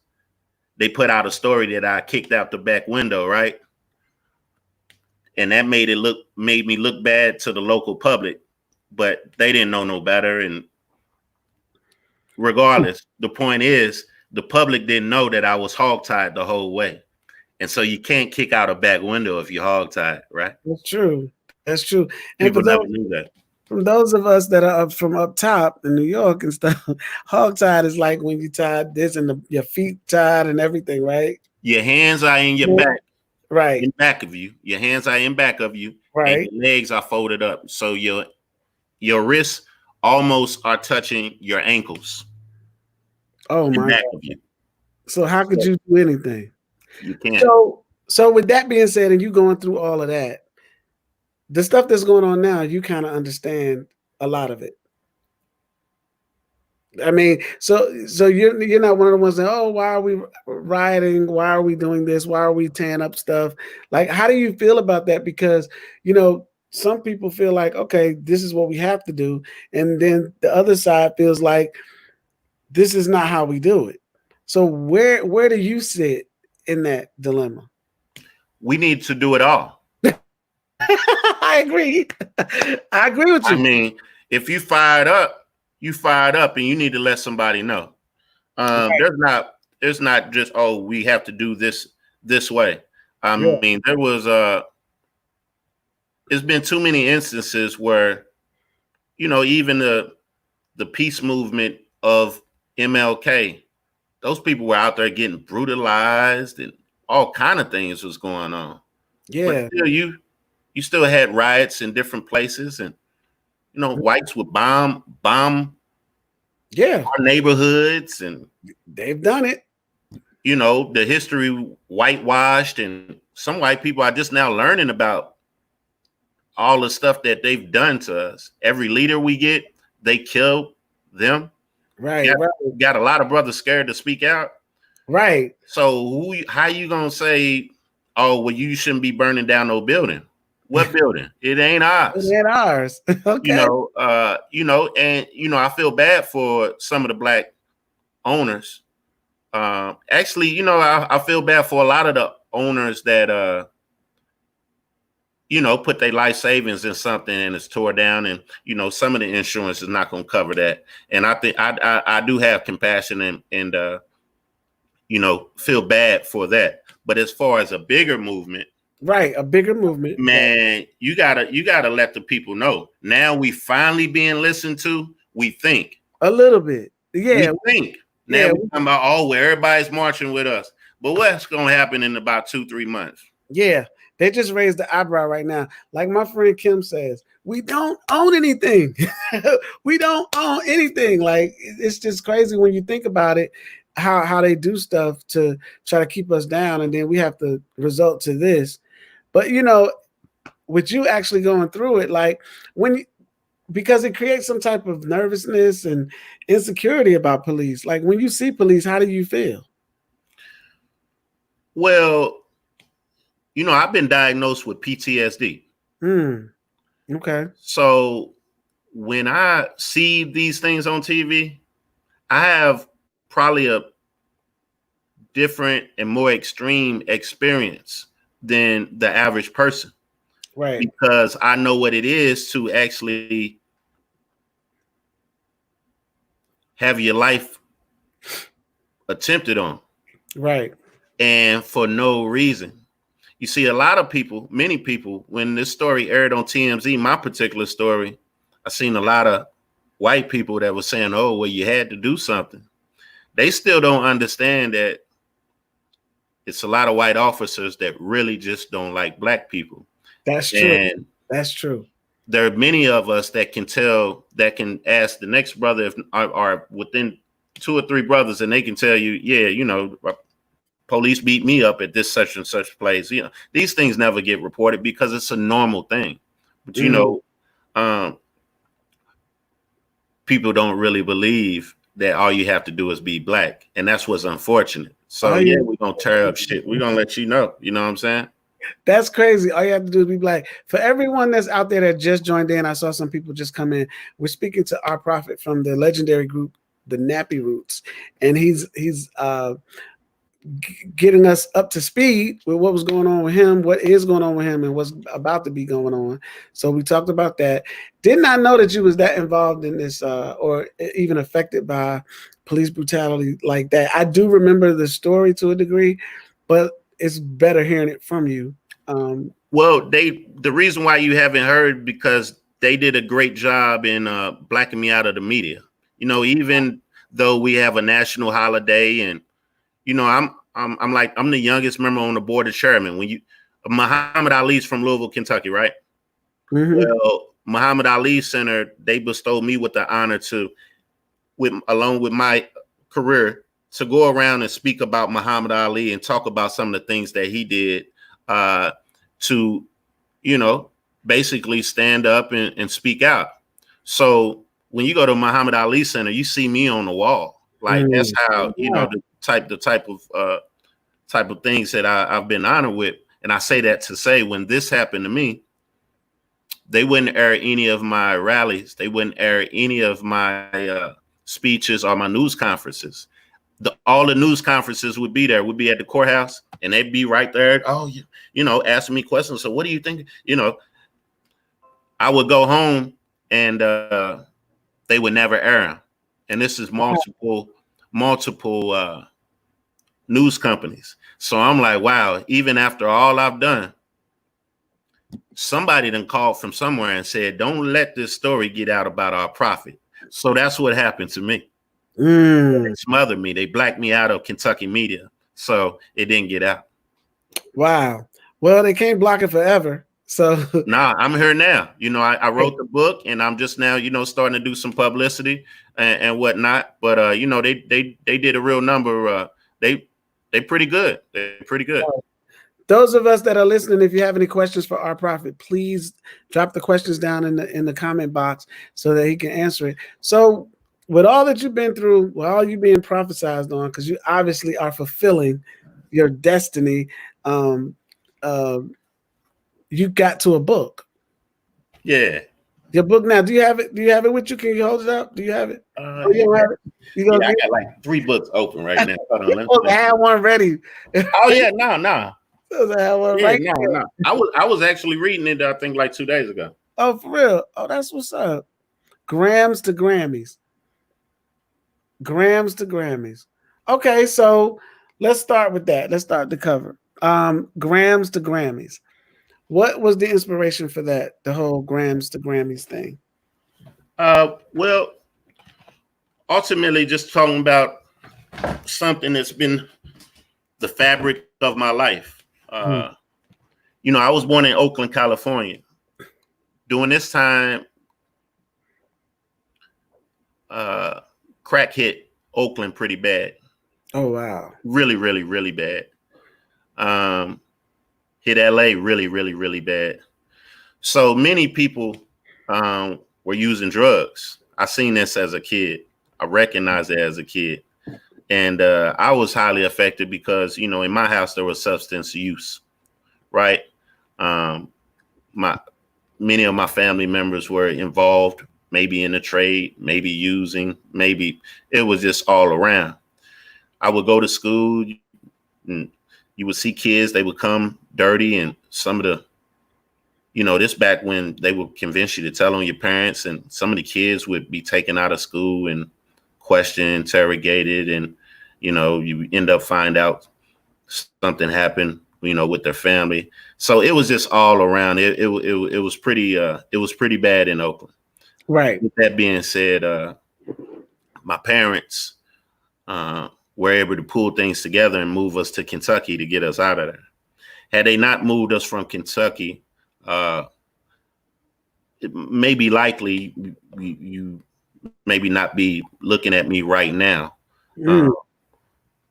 [SPEAKER 2] they put out a story that I kicked out the back window, right? And that made me look bad to the local public, but they didn't know no better. And regardless, the point is, the public didn't know that I was hogtied the whole way. And so you can't kick out a back window if you're hogtied, right?
[SPEAKER 1] That's true. That's true.
[SPEAKER 2] And people never knew that.
[SPEAKER 1] From those of us that are up from up top in New York and stuff, hogtied is like when you tied this and your feet tied and everything, right?
[SPEAKER 2] Your hands are in your back.
[SPEAKER 1] Right.
[SPEAKER 2] In back of you. Your hands are in back of you.
[SPEAKER 1] Right.
[SPEAKER 2] And your legs are folded up. So your wrists almost are touching your ankles.
[SPEAKER 1] Oh my God.
[SPEAKER 2] Of you.
[SPEAKER 1] So how could you do anything?
[SPEAKER 2] You can't.
[SPEAKER 1] So with that being said, and you going through all of that, the stuff that's going on now, you kind of understand a lot of it. I mean, so you're not one of the ones that, oh, why are we rioting? Why are we doing this? Why are we tearing up stuff? Like, how do you feel about that? Because some people feel like, okay, this is what we have to do, and then the other side feels like this is not how we do it. So where do you sit in that dilemma?
[SPEAKER 2] We need to do it all.
[SPEAKER 1] I agree. I agree with
[SPEAKER 2] I
[SPEAKER 1] you.
[SPEAKER 2] mean, if you fired up, you fired up, and you need to let somebody know.
[SPEAKER 1] Right.
[SPEAKER 2] There's not just, oh, we have to do this way. I
[SPEAKER 1] Yeah.
[SPEAKER 2] mean, there's been too many instances where, even the peace movement of MLK, those people were out there getting brutalized and all kind of things was going on. But
[SPEAKER 1] Yeah.
[SPEAKER 2] still, you still had riots in different places, and whites would bomb
[SPEAKER 1] Yeah.
[SPEAKER 2] our neighborhoods, and
[SPEAKER 1] They've done it.
[SPEAKER 2] the history whitewashed, and some white people are just now learning about all the stuff that they've done to us. Every leader we get, they kill them.
[SPEAKER 1] Right. Right.
[SPEAKER 2] Got a lot of brothers scared to speak out.
[SPEAKER 1] Right.
[SPEAKER 2] So how you gonna say, oh, well, you shouldn't be burning down no building? What building? It ain't ours.
[SPEAKER 1] It ain't ours. Okay.
[SPEAKER 2] And I feel bad for some of the black owners. Actually, I feel bad for a lot of the owners that put their life savings in something and it's tore down, and some of the insurance is not going to cover that. And I think I do have compassion and feel bad for that. But as far as a bigger movement,
[SPEAKER 1] right, a bigger movement,
[SPEAKER 2] man, you gotta let the people know. Now we finally being listened to. We think
[SPEAKER 1] a little bit. Yeah.
[SPEAKER 2] we think now
[SPEAKER 1] Yeah.
[SPEAKER 2] we're talking about, oh, where everybody's marching with us. But what's going to happen in about 2-3 months?
[SPEAKER 1] Yeah. They just raised the eyebrow right now. Like my friend Kim says, we don't own anything. We don't own anything. Like, it's just crazy when you think about it, how they do stuff to try to keep us down, and then we have to result to this. But with you actually going through it, like because it creates some type of nervousness and insecurity about police. Like, when you see police, how do you feel?
[SPEAKER 2] Well, I've been diagnosed with PTSD.
[SPEAKER 1] Okay.
[SPEAKER 2] So when I see these things on TV, I have probably a different and more extreme experience than the average person.
[SPEAKER 1] Right.
[SPEAKER 2] Because I know what it is to actually have your life attempted on.
[SPEAKER 1] Right.
[SPEAKER 2] And for no reason. You see, a lot of people, many people, when this story aired on TMZ, my particular story, I seen a lot of white people that were saying, oh, well, you had to do something. They still don't understand that it's a lot of white officers that really just don't like black people.
[SPEAKER 1] That's true.
[SPEAKER 2] And
[SPEAKER 1] that's true.
[SPEAKER 2] There are many of us that can tell, that can ask the next brother if are within 2 or 3 brothers, and they can tell you, yeah, police beat me up at this such and such place. These things never get reported because it's a normal thing. But people don't really believe that all you have to do is be black, and that's what's unfortunate. So we're gonna tear up shit. We're gonna let you know. You know what I'm saying?
[SPEAKER 1] That's crazy. All you have to do is be black. For everyone that's out there that just joined in, I saw some people just come in. We're speaking to our prophet from the legendary group, the Nappy Roots, and he's getting us up to speed with what was going on with him, what is going on with him, and what's about to be going on. So we talked about that. Did not know that you was that involved in this or even affected by police brutality like that. I do remember the story to a degree, but it's better hearing it from you.
[SPEAKER 2] Well, the reason why you haven't heard, because they did a great job in blacking me out of the media. Even though we have a national holiday, and I'm the youngest member on the board of chairman. Muhammad Ali's from Louisville, Kentucky, right?
[SPEAKER 1] Mm-hmm.
[SPEAKER 2] Well, Muhammad Ali Center, they bestowed me with the honor along with my career, to go around and speak about Muhammad Ali and talk about some of the things that he did to, basically stand up and speak out. So when you go to Muhammad Ali Center, you see me on the wall. Like that's how the type of things that I've been honored with. And I say that to say when this happened to me, they wouldn't air any of my rallies. They wouldn't air any of my speeches or my news conferences. All the news conferences would be there. Would be at the courthouse, and they'd be right there. Oh, asking me questions. So, what do you think? I would go home, and they would never air them. And this is multiple news companies. So I'm like, wow. Even after all I've done, somebody done called from somewhere and said, don't let this story get out about our prophet. So that's what happened to me. They smothered me. They blacked me out of Kentucky media. So it didn't get out.
[SPEAKER 1] Wow. Well, they can't block it forever. So
[SPEAKER 2] nah, I'm here now. I wrote the book, and I'm just now, starting to do some publicity and whatnot. But they did a real number. They pretty good. They're pretty good.
[SPEAKER 1] Those of us that are listening, if you have any questions for our prophet, please drop the questions down in the comment box so that he can answer it. So with all that you've been through, with all you being prophesized on, because you obviously are fulfilling your destiny, you got to a book.
[SPEAKER 2] Yeah.
[SPEAKER 1] Your book now. Do you have it? Do you have it with you? Can you hold it up? Do you have it?
[SPEAKER 2] You don't have it? I got like 3 books open right now.
[SPEAKER 1] I have one ready.
[SPEAKER 2] Oh yeah, no.
[SPEAKER 1] No.
[SPEAKER 2] I was actually reading it, I think, like 2 days ago.
[SPEAKER 1] Oh, for real? Oh, that's what's up. Grams to Grammys. Grams to Grammys. Okay, so let's start with that. Let's start the cover. Grams to Grammys. What was the inspiration for that? The whole Grams to Grammys thing.
[SPEAKER 2] Well, ultimately, just talking about something that's been the fabric of my life. I was born in Oakland, California. During this time, crack hit Oakland pretty bad.
[SPEAKER 1] Oh, wow.
[SPEAKER 2] Really, really, really bad. Hit LA really, really, really bad. So many people were using drugs. I seen this as a kid. I recognized it as a kid. And I was highly affected because, in my house, there was substance use, right? Many of my family members were involved, maybe in the trade, maybe using, maybe it was just all around. I would go to school, and you would see kids, they would come dirty, and some of the, this back when they would convince you to tell on your parents, and some of the kids would be taken out of school and questioned, interrogated, and, you end up find out something happened, with their family. So it was just all around. It was pretty bad in Oakland.
[SPEAKER 1] Right.
[SPEAKER 2] With that being said, my parents were able to pull things together and move us to Kentucky to get us out of there. Had they not moved us from Kentucky, it may be likely you maybe not be looking at me right now.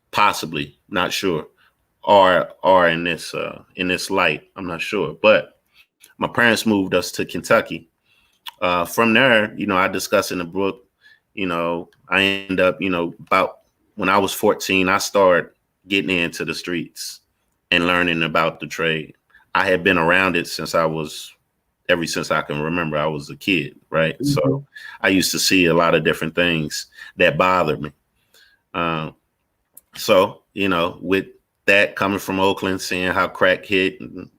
[SPEAKER 2] Possibly, not sure. Or in this light, I'm not sure. But my parents moved us to Kentucky. From there, I discuss in the book, I end up, about when I was 14, I started getting into the streets and learning about the trade. I had been around it ever since I can remember. I was a kid, right? Mm-hmm. So I used to see a lot of different things that bothered me. So, with that coming from Oakland, seeing how crack hit and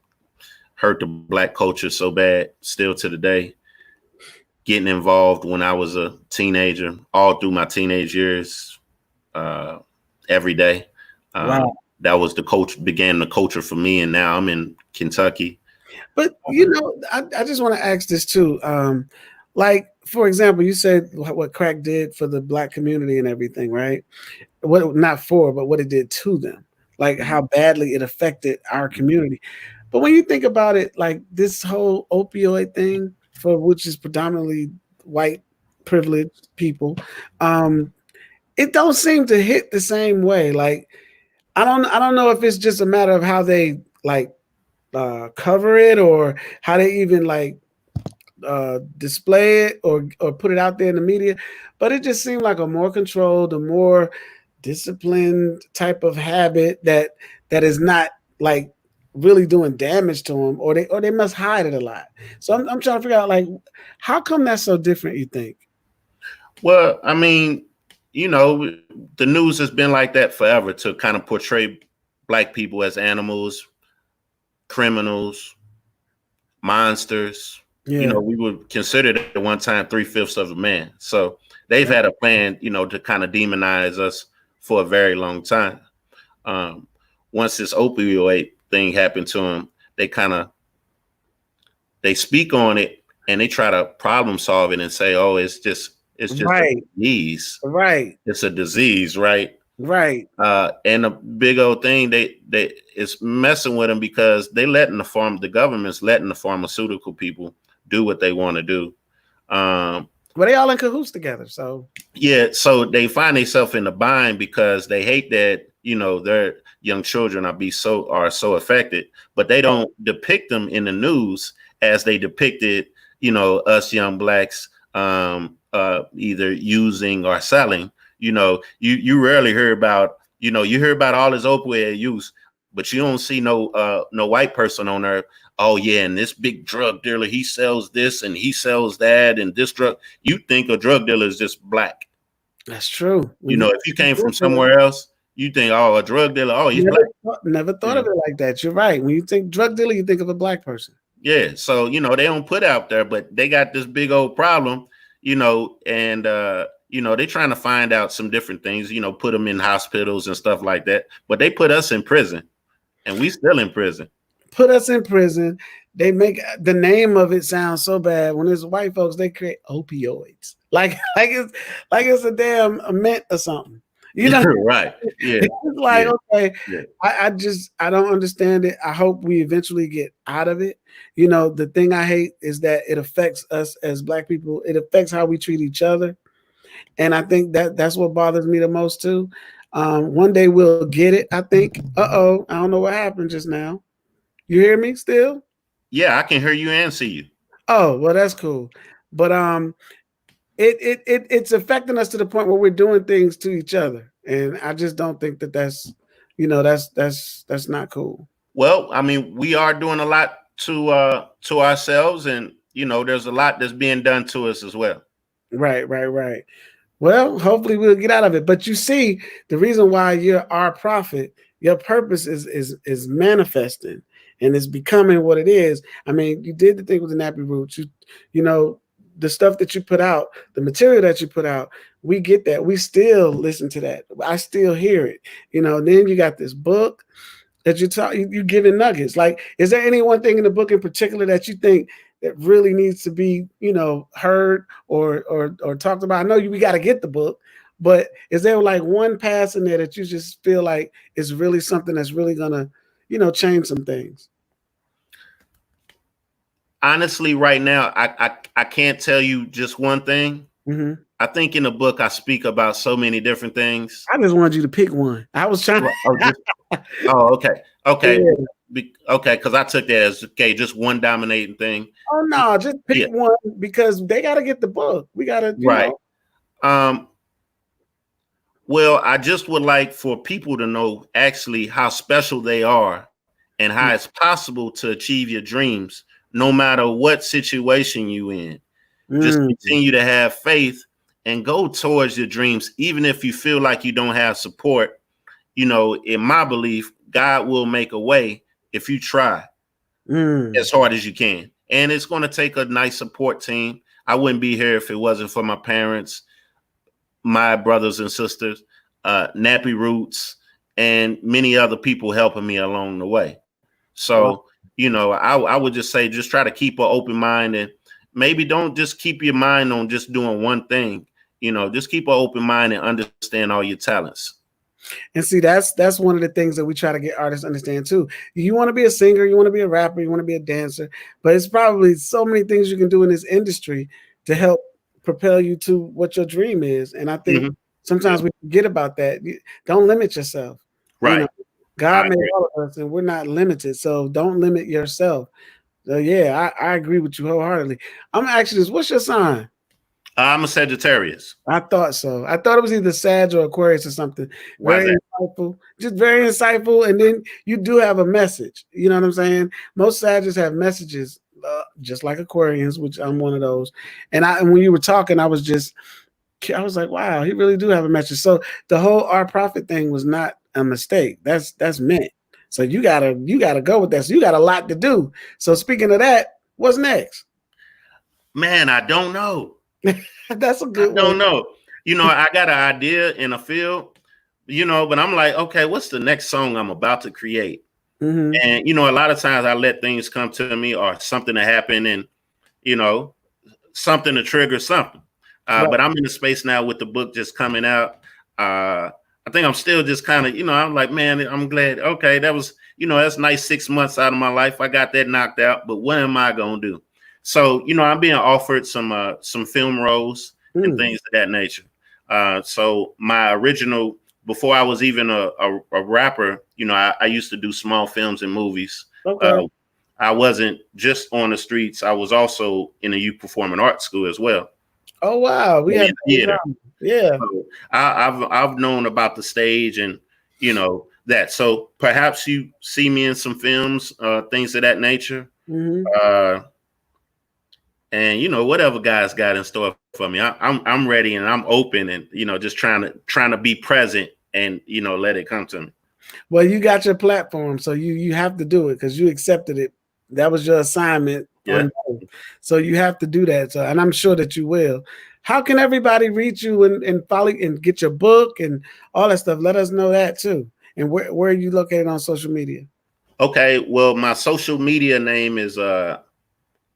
[SPEAKER 2] hurt the Black culture so bad, still to the day, getting involved when I was a teenager, all through my teenage years, every day.
[SPEAKER 1] Wow.
[SPEAKER 2] That was began the culture for me. And now I'm in Kentucky.
[SPEAKER 1] But, I just want to ask this too. Like, for example, you said what crack did for the Black community and everything, right? Not for, but what it did to them, like how badly it affected our community. But when you think about it, like this whole opioid thing, for which is predominantly white privileged people, it don't seem to hit the same way. Like, I don't know if it's just a matter of how they like cover it or how they even like display it or put it out there in the media, but it just seemed like a more controlled, a more disciplined type of habit that is not like really doing damage to them, or they must hide it a lot. So I'm trying to figure out, like, how come that's so different, you think?
[SPEAKER 2] Well, I mean, you know, the news has been like that forever to kind of portray black people as animals, criminals, monsters. You
[SPEAKER 1] Yeah.
[SPEAKER 2] know, we were considered at one time 3/5 of a man. So they've had a plan, you know, to kind of demonize us for a very long time. Um, Once this opioid thing happened to them, they kind of they speak on it and they try to problem solve it and say, "Oh, it's just a
[SPEAKER 1] Right.
[SPEAKER 2] disease.
[SPEAKER 1] Right.
[SPEAKER 2] It's a disease, right?"
[SPEAKER 1] Right.
[SPEAKER 2] And the big old thing, they it's messing with them because the government's letting the pharmaceutical people do what they want to do. Um,
[SPEAKER 1] Well, they all in cahoots together. So
[SPEAKER 2] yeah, so they find themselves in a bind because they hate that, you know, their young children are so affected, but they don't depict them in the news as they depicted, you know, us young blacks either using or selling. You know, you rarely hear about, you know, you hear about all this opioid use, but you don't see no white person on there. Oh yeah, and this big drug dealer, he sells this and he sells that, and this drug. You think a drug dealer is just black.
[SPEAKER 1] that's true.
[SPEAKER 2] You
[SPEAKER 1] When
[SPEAKER 2] know, if you came from somewhere else, you think, oh, a drug dealer, oh, he's black.
[SPEAKER 1] never thought
[SPEAKER 2] Yeah.
[SPEAKER 1] of it like that. You're right. When you think drug dealer, you think of a black person.
[SPEAKER 2] Yeah. So, you know, they don't put out there, but they got this big old problem, you know, and you know, they trying to find out some different things, you know, put them in hospitals and stuff like that. But they put us in prison and we still in prison.
[SPEAKER 1] Put us in prison. They make the name of it sound so bad. When it's white folks, they create opioids, like it's a damn a mint or something. You know,
[SPEAKER 2] Right. Yeah.
[SPEAKER 1] it's like,
[SPEAKER 2] Yeah.
[SPEAKER 1] okay,
[SPEAKER 2] Yeah.
[SPEAKER 1] I don't understand it. I hope we eventually get out of it. You know, the thing I hate is that it affects us as black people. It affects how we treat each other, and I think that's what bothers me the most too. One day we'll get it. I think. I don't know what happened just now. You hear me still?
[SPEAKER 2] Yeah, I can hear you and see you.
[SPEAKER 1] Oh, well, that's cool. But it's affecting us to the point where we're doing things to each other, and I just don't think that's, you know, that's not cool.
[SPEAKER 2] Well, I mean, we are doing a lot to ourselves, and you know, there's a lot that's being done to us as well.
[SPEAKER 1] Right, right, right. Well, hopefully we'll get out of it. But you see, the reason why you're our prophet, your purpose is manifesting and it's becoming what it is. I mean, you did the thing with the Nappy Roots. You know, the stuff that you put out, the material that you put out, we get that. We still listen to that. I still hear it. You know, then you got this book that you giving nuggets. Like, is there any one thing in the book in particular that you think that really needs to be, you know, heard or talked about? I know we got to get the book, but is there like one pass in there that you just feel like is really something that's really gonna, you know, change some things?
[SPEAKER 2] Honestly, right now, I can't tell you just one thing.
[SPEAKER 1] Mm-hmm.
[SPEAKER 2] I think in the book I speak about so many different things.
[SPEAKER 1] I just wanted you to pick one. I was trying.
[SPEAKER 2] Okay, okay,
[SPEAKER 1] Yeah.
[SPEAKER 2] okay. Because I took that as okay, just one dominating thing.
[SPEAKER 1] Oh no, just pick one because they got to get the book. We got to,
[SPEAKER 2] right.
[SPEAKER 1] know.
[SPEAKER 2] Well, I just would like for people to know actually how special they are and how it's possible to achieve your dreams, no matter what situation you in. Just continue to have faith and go towards your dreams, even if you feel like you don't have support. You know, in my belief, God will make a way if you try as hard as you can. And it's going to take a nice support team. I wouldn't be here if it wasn't for my parents, my brothers and sisters, Nappy Roots, and many other people helping me along the way. So, you know, I would just say, just try to keep an open mind and maybe don't just keep your mind on just doing one thing. You know, just keep an open mind and understand all your talents.
[SPEAKER 1] And see, that's one of the things that we try to get artists to understand too. You want to be a singer, you want to be a rapper, you want to be a dancer, but it's probably so many things you can do in this industry to help propel you to what your dream is. And I think sometimes we forget about that. Don't limit yourself.
[SPEAKER 2] Right.
[SPEAKER 1] You know, God made all of us and we're not limited. So don't limit yourself. Yeah, I agree with you wholeheartedly. I'm asking this. What's your sign?
[SPEAKER 2] I'm a Sagittarius.
[SPEAKER 1] I thought so. I thought it was either Sag or Aquarius or something.
[SPEAKER 2] Why is
[SPEAKER 1] Very
[SPEAKER 2] that?
[SPEAKER 1] insightful, just very insightful. And then you do have a message. You know what I'm saying? Most Sagittarius have messages, just like Aquarians, which I'm one of those. And when you were talking, I was like, wow, he really do have a message. So the whole Our Prophet thing was not a mistake. That's meant. So you gotta go with that. So you got a lot to do. So speaking of that, what's next?
[SPEAKER 2] Man, I don't know.
[SPEAKER 1] That's a
[SPEAKER 2] I
[SPEAKER 1] good one.
[SPEAKER 2] don't know. I got an idea in a field, but I'm like, okay, what's the next song I'm about to create?
[SPEAKER 1] Mm-hmm.
[SPEAKER 2] And a lot of times I let things come to me or something to happen, and you know, something to trigger something.
[SPEAKER 1] Right.
[SPEAKER 2] But I'm in a space now with the book just coming out. I think I'm still just kind of, I'm like, man, I'm glad. Okay, that was, that's nice 6 months out of my life. I got that knocked out, but what am I gonna do? So, I'm being offered some film roles and things of that nature. So my original, before I was even a rapper, I used to do small films and movies.
[SPEAKER 1] Okay.
[SPEAKER 2] I wasn't just on the streets. I was also in a youth performing arts school as well.
[SPEAKER 1] Oh wow, we had
[SPEAKER 2] Theater.
[SPEAKER 1] Yeah.
[SPEAKER 2] So I've known about the stage and that. So perhaps you see me in some films, things of that nature.
[SPEAKER 1] Mm-hmm.
[SPEAKER 2] And whatever guys got in store for me, I'm ready and I'm open and just trying to be present and let it come to me.
[SPEAKER 1] Well, you got your platform, so you have to do it because you accepted it. That was your assignment
[SPEAKER 2] Yeah.
[SPEAKER 1] So you have to do that. So, and I'm sure that you will. How can everybody reach you and follow and get your book and all that stuff? Let us know that too. And where are you located on social media?
[SPEAKER 2] Okay. Well, my social media name is Our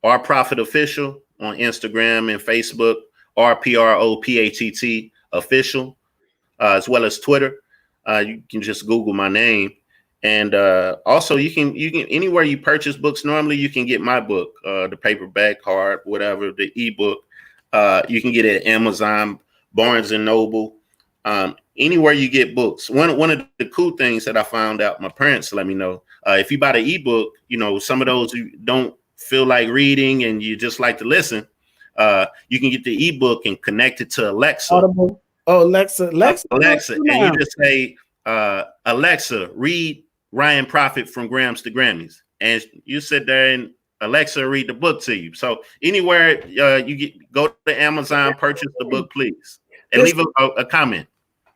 [SPEAKER 2] Prophet Official on Instagram and Facebook. RPROPHET Official, as well as Twitter. You can just Google my name. And also you can anywhere you purchase books normally, you can get my book, the paperback, hard, whatever, the ebook. You can get it at Amazon, Barnes and Noble, anywhere you get books. One of the cool things that I found out, my parents let me know, if you buy the ebook, some of those who don't feel like reading and you just like to listen, you can get the ebook and connect it to Alexa.
[SPEAKER 1] Audible. Oh, Alexa,
[SPEAKER 2] and you just say, Alexa, read Ryan Prophet from Grams to Grammys, and you sit there and Alexa read the book to you. So anywhere go to Amazon, purchase the book, please, and leave a comment.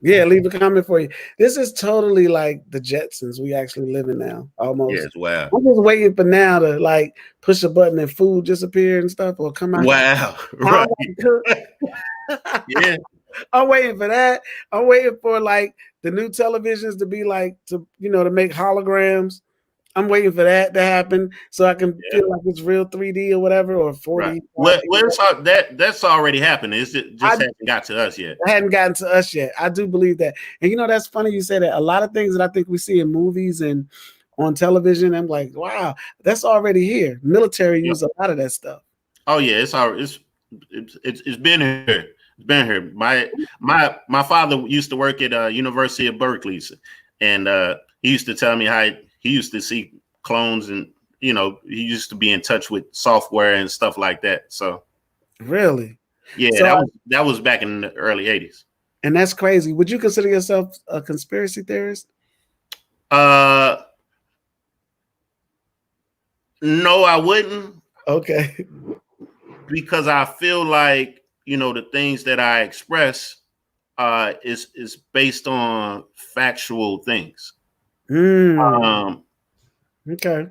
[SPEAKER 1] Yeah, leave a comment for you. This is totally like the Jetsons we actually live in now, almost.
[SPEAKER 2] Yes, wow.
[SPEAKER 1] I'm just waiting for now to like push a button and food disappear and stuff or come out.
[SPEAKER 2] Wow, right. Yeah.
[SPEAKER 1] I'm waiting for that. I'm waiting for like the new televisions to be like to make holograms. I'm waiting for that to happen so I can feel like it's real 3D or whatever or 4D.
[SPEAKER 2] Right. Well, that's already happened. It just hasn't got to us yet.
[SPEAKER 1] It hadn't gotten to us yet. I do believe that. And that's funny you say that. A lot of things that I think we see in movies and on television, I'm like, wow, that's already here. Military use a lot of that stuff.
[SPEAKER 2] Oh yeah, it's been here. It's been here. My father used to work at University of Berkeley, and he used to tell me how he used to see clones, and he used to be in touch with software and stuff like that. So
[SPEAKER 1] really,
[SPEAKER 2] yeah, so that was back in the early 80s.
[SPEAKER 1] And that's crazy. Would you consider yourself a conspiracy theorist?
[SPEAKER 2] No, I wouldn't.
[SPEAKER 1] Okay.
[SPEAKER 2] Because I feel like the things that I express is based on factual things.
[SPEAKER 1] Okay.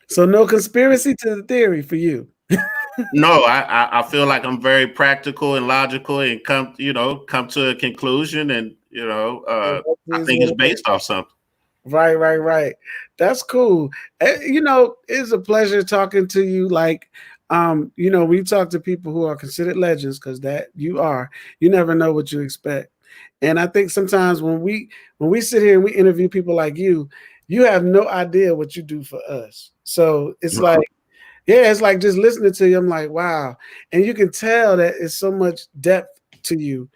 [SPEAKER 1] So no conspiracy to the theory for you.
[SPEAKER 2] No, I feel like I'm very practical and logical and come to a conclusion, and I think it's based off something.
[SPEAKER 1] Right. That's cool. It's a pleasure talking to you. Like, we talk to people who are considered legends because that you are. You never know what you expect. And I think sometimes when we sit here and we interview people like you have no idea what you do for us. So it's like, it's like just listening to you, I'm like, wow. And you can tell that it's so much depth to you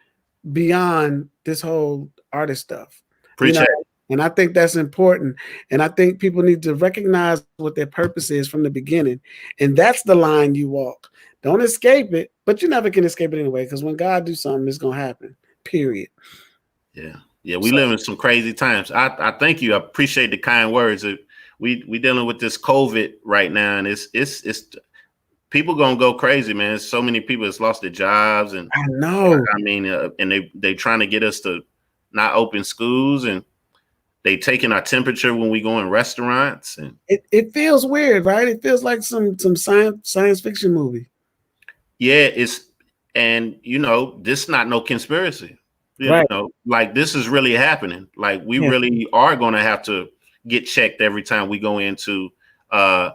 [SPEAKER 1] beyond this whole artist stuff.
[SPEAKER 2] Appreciate it.
[SPEAKER 1] And I think that's important. And I think people need to recognize what their purpose is from the beginning. And that's the line you walk. Don't escape it, but you never can escape it anyway, because when God do something, it's going to happen, period.
[SPEAKER 2] Yeah. Yeah. We live in some crazy times. I thank you. I appreciate the kind words. We dealing with this COVID right now, and it's people gonna go crazy, man. So many people has lost their jobs, and
[SPEAKER 1] I know.
[SPEAKER 2] I mean, and they trying to get us to not open schools, and they taking our temperature when we go in restaurants, and
[SPEAKER 1] it feels weird, right? It feels like some science fiction movie.
[SPEAKER 2] Yeah, and this not no conspiracy.
[SPEAKER 1] Right.
[SPEAKER 2] Like this is really happening. Like we really are gonna have to get checked every time we go into a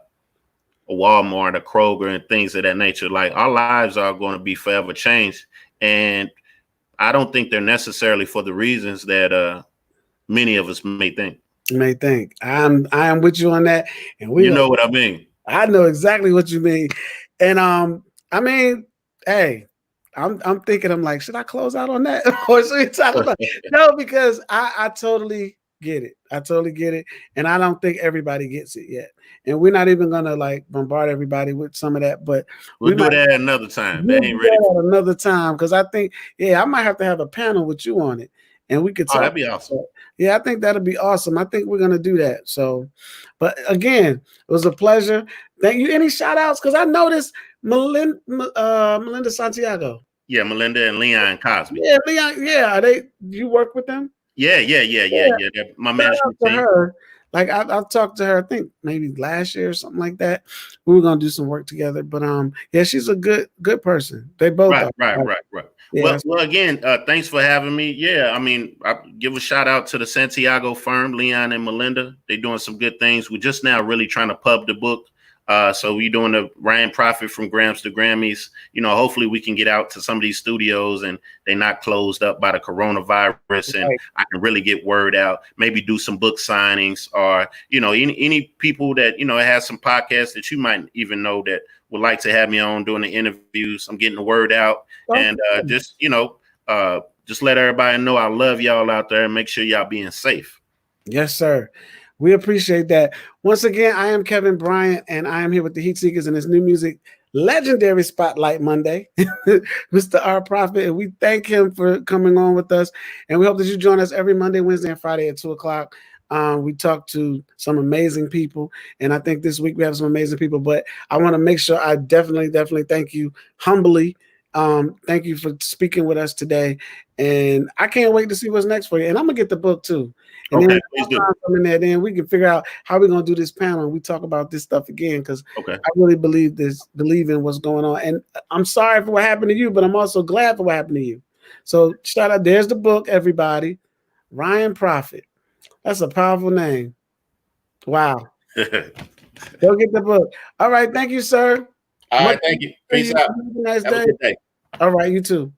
[SPEAKER 2] Walmart, a Kroger, and things of that nature. Like our lives are going to be forever changed, and I don't think they're necessarily for the reasons that many of us may think.
[SPEAKER 1] I am with you on that, and
[SPEAKER 2] you know what I mean.
[SPEAKER 1] I know exactly what you mean, and I mean, hey, I'm thinking, I'm like, should I close out on that, or should we talk about no? Because I totally get it. I totally get it, and I don't think everybody gets it yet. And we're not even gonna like bombard everybody with some of that, but
[SPEAKER 2] we'll do that another time.
[SPEAKER 1] We'll do that another time, because I think, I might have to have a panel with you on it, and we could talk.
[SPEAKER 2] Oh, that'd be awesome.
[SPEAKER 1] Yeah, I think that'll be awesome. I think we're gonna do that. So, but again, it was a pleasure. Thank you. Any shout outs? Because I noticed Melinda Santiago.
[SPEAKER 2] Yeah, Melinda and Leon Cosby.
[SPEAKER 1] Yeah, Leon. Yeah, you work with them?
[SPEAKER 2] Yeah. My management team.
[SPEAKER 1] Her. Like I've talked to her, I think maybe last year or something like that. We were gonna do some work together, but yeah, she's a good person. They both are.
[SPEAKER 2] Right. Yeah, well, again, thanks for having me. Yeah, I mean, I give a shout out to the Santiago firm, Leon and Melinda. They're doing some good things. We're just now really trying to pub the book. So we're doing the Ryan Prophet from Grams to Grammys. Hopefully we can get out to some of these studios and they're not closed up by the coronavirus, and I can really get word out. Maybe do some book signings, or any people that has some podcasts that you might even know that would like to have me on doing the interviews. I'm getting the word out, and just let everybody know I love y'all out there, and make sure y'all being safe.
[SPEAKER 1] Yes, sir. We appreciate that. Once again, I am Kevin Bryant, and I am here with the Heat Seekers in this new music legendary Spotlight Monday, Mr. R. Prophet, and we thank him for coming on with us. And we hope that you join us every Monday, Wednesday, and Friday at 2:00. We talk to some amazing people, and I think this week we have some amazing people. But I want to make sure I definitely thank you humbly. Thank you for speaking with us today, and I can't wait to see what's next for you. And I'm gonna get the book too. And then then we can figure out how we're gonna do this panel and we talk about this stuff again, because I really believe in what's going on. And I'm sorry for what happened to you, but I'm also glad for what happened to you. So shout out, there's the book, everybody. Ryan Prophet. That's a powerful name. Wow. Go get the book. All right, thank you, sir.
[SPEAKER 2] All right, thank you. Peace out.
[SPEAKER 1] Have a nice
[SPEAKER 2] day.
[SPEAKER 1] All right, you too.